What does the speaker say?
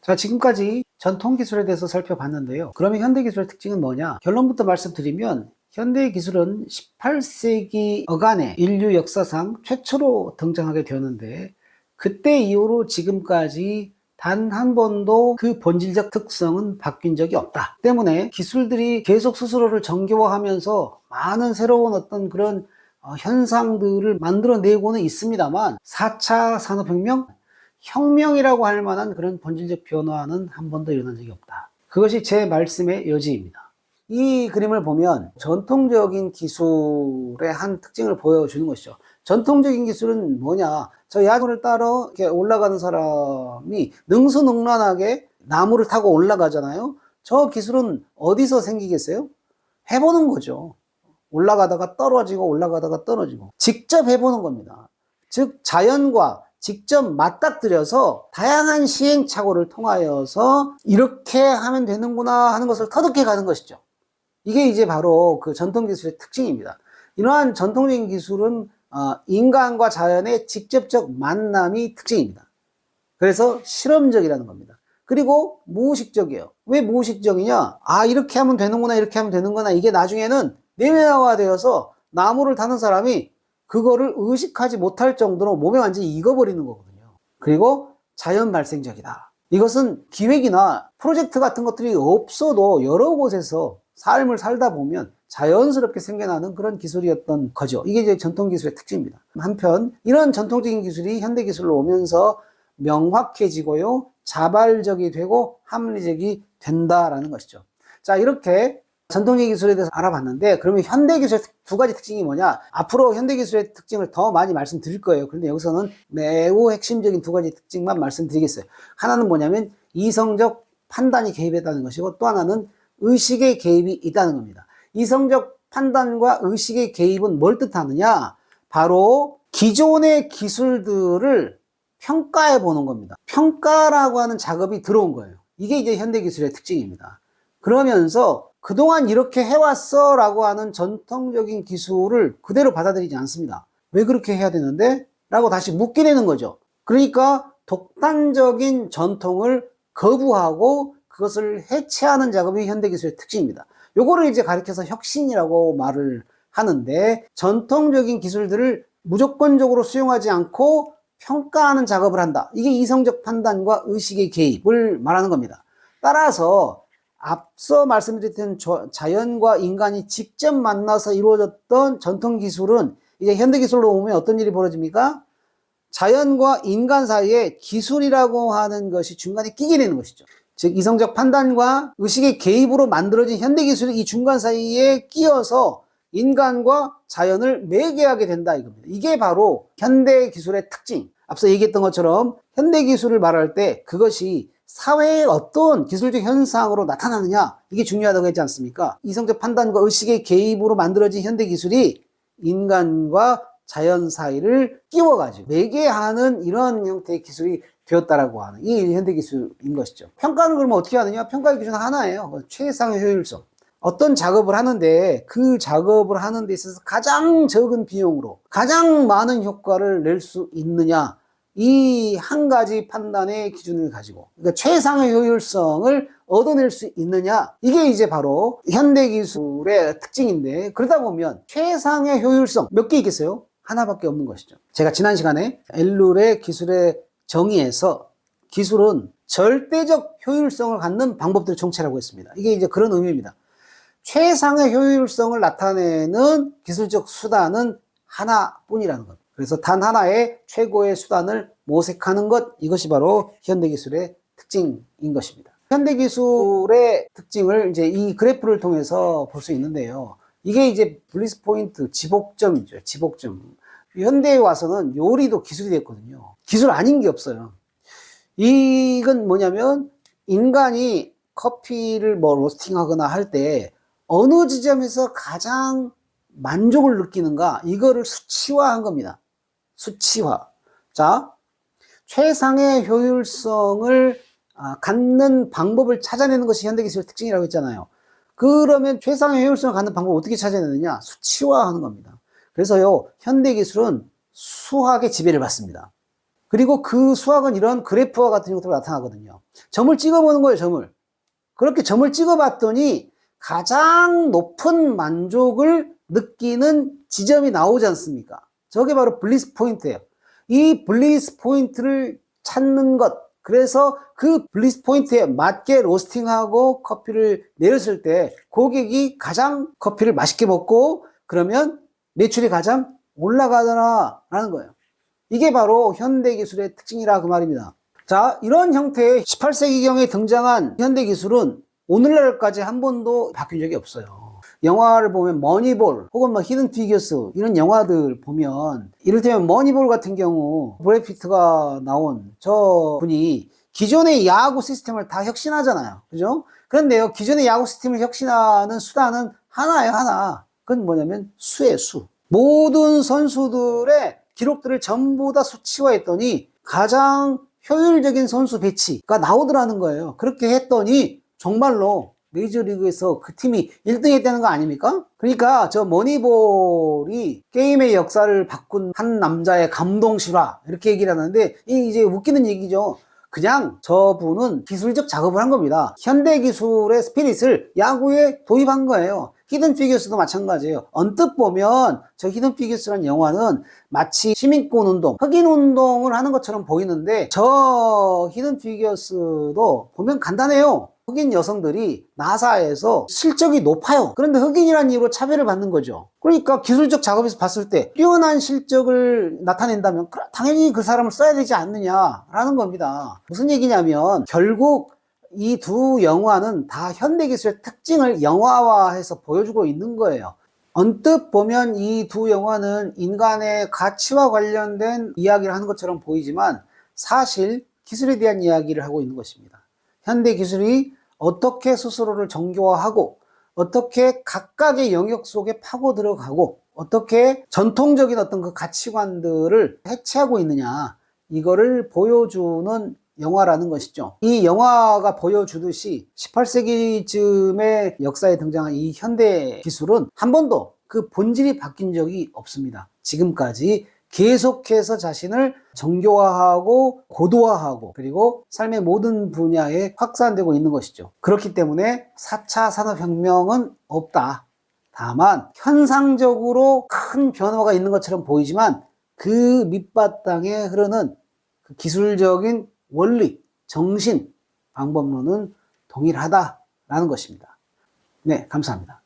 자, 지금까지 전통 기술에 대해서 살펴봤는데요. 그러면 현대 기술의 특징은 뭐냐? 결론부터 말씀드리면 현대 기술은 18세기 어간에 인류 역사상 최초로 등장하게 되었는데, 그때 이후로 지금까지 단 한 번도 그 본질적 특성은 바뀐 적이 없다. 때문에 기술들이 계속 스스로를 정교화하면서 많은 새로운 어떤 그런 현상들을 만들어내고는 있습니다만, 4차 산업혁명, 혁명이라고 할 만한 그런 본질적 변화는 한 번도 일어난 적이 없다. 그것이 제 말씀의 여지입니다. 이 그림을 보면 전통적인 기술의 한 특징을 보여주는 것이죠. 전통적인 기술은 뭐냐? 저 야구를 따러 이렇게 올라가는 사람이 능수능란하게 나무를 타고 올라가잖아요. 저 기술은 어디서 생기겠어요? 해보는 거죠. 올라가다가 떨어지고 올라가다가 떨어지고 직접 해보는 겁니다. 즉 자연과 직접 맞닥뜨려서 다양한 시행착오를 통하여서 이렇게 하면 되는구나 하는 것을 터득해 가는 것이죠. 이게 이제 바로 그 전통기술의 특징입니다. 이러한 전통적인 기술은 인간과 자연의 직접적 만남이 특징입니다. 그래서 실험적이라는 겁니다. 그리고 무의식적이에요. 왜 무의식적이냐? 이렇게 하면 되는구나, 이렇게 하면 되는구나. 이게 나중에는 내면화되어서 나무를 타는 사람이 그거를 의식하지 못할 정도로 몸에 완전히 익어버리는 거거든요. 그리고 자연 발생적이다. 이것은 기획이나 프로젝트 같은 것들이 없어도 여러 곳에서 삶을 살다 보면 자연스럽게 생겨나는 그런 기술이었던 거죠. 이게 이제 전통기술의 특징입니다. 한편 이런 전통적인 기술이 현대기술로 오면서 명확해지고요, 자발적이 되고 합리적이 된다라는 것이죠. 자, 이렇게 전통적인 기술에 대해서 알아봤는데, 그러면 현대기술의 두 가지 특징이 뭐냐? 앞으로 현대기술의 특징을 더 많이 말씀드릴 거예요. 그런데 여기서는 매우 핵심적인 두 가지 특징만 말씀드리겠어요. 하나는 뭐냐면 이성적 판단이 개입했다는 것이고, 또 하나는 의식의 개입이 있다는 겁니다. 이성적 판단과 의식의 개입은 뭘 뜻하느냐? 바로 기존의 기술들을 평가해 보는 겁니다. 평가라고 하는 작업이 들어온 거예요. 이게 이제 현대기술의 특징입니다. 그러면서 그동안 이렇게 해왔어 라고 하는 전통적인 기술을 그대로 받아들이지 않습니다. 왜 그렇게 해야 되는데? 라고 다시 묻게 되는 거죠. 그러니까 독단적인 전통을 거부하고 그것을 해체하는 작업이 현대기술의 특징입니다. 요거를 이제 가리켜서 혁신이라고 말을 하는데, 전통적인 기술들을 무조건적으로 수용하지 않고 평가하는 작업을 한다. 이게 이성적 판단과 의식의 개입을 말하는 겁니다. 따라서 앞서 말씀드렸던 자연과 인간이 직접 만나서 이루어졌던 전통 기술은 이제 현대 기술로 오면 어떤 일이 벌어집니까? 자연과 인간 사이에 기술이라고 하는 것이 중간에 끼게 되는 것이죠. 즉 이성적 판단과 의식의 개입으로 만들어진 현대 기술이 이 중간 사이에 끼어서 인간과 자연을 매개하게 된다 이겁니다. 이게 바로 현대 기술의 특징. 앞서 얘기했던 것처럼 현대 기술을 말할 때 그것이 사회의 어떤 기술적 현상으로 나타나느냐, 이게 중요하다고 했지 않습니까? 이성적 판단과 의식의 개입으로 만들어진 현대 기술이 인간과 자연 사이를 끼워가지고 매개하는 이런 형태의 기술이 되었다라고 하는 이 현대 기술인 것이죠. 평가는 그러면 어떻게 하느냐? 평가의 기준은 하나예요. 최상의 효율성. 어떤 작업을 하는데 그 작업을 하는 데 있어서 가장 적은 비용으로 가장 많은 효과를 낼 수 있느냐, 이 한 가지 판단의 기준을 가지고, 그러니까 최상의 효율성을 얻어낼 수 있느냐, 이게 이제 바로 현대기술의 특징인데, 그러다 보면 최상의 효율성 몇 개 있겠어요? 하나밖에 없는 것이죠. 제가 지난 시간에 엘룰의 기술의 정의에서 기술은 절대적 효율성을 갖는 방법들의 총체라고 했습니다. 이게 이제 그런 의미입니다. 최상의 효율성을 나타내는 기술적 수단은 하나뿐이라는 것. 그래서 단 하나의 최고의 수단을 모색하는 것, 이것이 바로 현대기술의 특징인 것입니다. 현대기술의 특징을 이제 이 그래프를 통해서 볼 수 있는데요. 이게 이제 블리스 포인트, 지복점이죠. 지복점. 현대에 와서는 요리도 기술이 됐거든요. 기술 아닌 게 없어요. 이건 뭐냐면 인간이 커피를 로스팅하거나 할 때 어느 지점에서 가장 만족을 느끼는가, 이거를 수치화한 겁니다. 수치화. 자, 최상의 효율성을 갖는 방법을 찾아내는 것이 현대기술의 특징이라고 했잖아요. 그러면 최상의 효율성을 갖는 방법을 어떻게 찾아내느냐? 수치화하는 겁니다. 그래서요, 현대기술은 수학의 지배를 받습니다. 그리고 그 수학은 이런 그래프와 같은 형태로 나타나거든요. 점을 찍어보는 거예요, 점을. 그렇게 점을 찍어봤더니 가장 높은 만족을 느끼는 지점이 나오지 않습니까? 저게 바로 블리스 포인트예요. 이 블리스 포인트를 찾는 것, 그래서 그 블리스 포인트에 맞게 로스팅하고 커피를 내렸을 때 고객이 가장 커피를 맛있게 먹고 그러면 매출이 가장 올라가더라라는 거예요. 이게 바로 현대기술의 특징이라 그 말입니다. 자, 이런 형태의 18세기경에 등장한 현대기술은 오늘날까지 한 번도 바뀐 적이 없어요. 영화를 보면 머니볼 혹은 뭐 히든 피겨스 이런 영화들 보면 이를테면 머니볼 같은 경우 브래드 피트가 나온 저 분이 기존의 야구 시스템을 다 혁신하잖아요. 그죠? 그런데요, 기존의 야구 시스템을 혁신하는 수단은 하나예요, 하나. 그건 뭐냐면 수예요, 수. 모든 선수들의 기록들을 전부 다 수치화했더니 가장 효율적인 선수 배치가 나오더라는 거예요. 그렇게 했더니 정말로 메이저리그에서 그 팀이 1등 했다는 거 아닙니까? 그러니까 저 머니볼이 게임의 역사를 바꾼 한 남자의 감동 실화 이렇게 얘기를 하는데 이제 웃기는 얘기죠. 그냥 저분은 기술적 작업을 한 겁니다. 현대 기술의 스피릿을 야구에 도입한 거예요. 히든 피겨스도 마찬가지예요. 언뜻 보면 저 히든 피겨스라는 영화는 마치 시민권 운동, 흑인 운동을 하는 것처럼 보이는데 저 히든 피겨스도 보면 간단해요. 흑인 여성들이 나사에서 실적이 높아요. 그런데 흑인이라는 이유로 차별을 받는 거죠. 그러니까 기술적 작업에서 봤을 때 뛰어난 실적을 나타낸다면 당연히 그 사람을 써야 되지 않느냐라는 겁니다. 무슨 얘기냐면 결국 이 두 영화는 다 현대기술의 특징을 영화화해서 보여주고 있는 거예요. 언뜻 보면 이 두 영화는 인간의 가치와 관련된 이야기를 하는 것처럼 보이지만 사실 기술에 대한 이야기를 하고 있는 것입니다. 현대기술이 어떻게 스스로를 정교화하고 어떻게 각각의 영역 속에 파고 들어가고 어떻게 전통적인 어떤 그 가치관들을 해체하고 있느냐 이거를 보여주는 영화라는 것이죠. 이 영화가 보여주듯이 18세기쯤의 역사에 등장한 이 현대 기술은 한 번도 그 본질이 바뀐 적이 없습니다. 지금까지 계속해서 자신을 정교화하고 고도화하고 그리고 삶의 모든 분야에 확산되고 있는 것이죠. 그렇기 때문에 4차 산업혁명은 없다. 다만 현상적으로 큰 변화가 있는 것처럼 보이지만 그 밑바탕에 흐르는 그 기술적인 원리, 정신, 방법론은 동일하다라는 것입니다. 네, 감사합니다.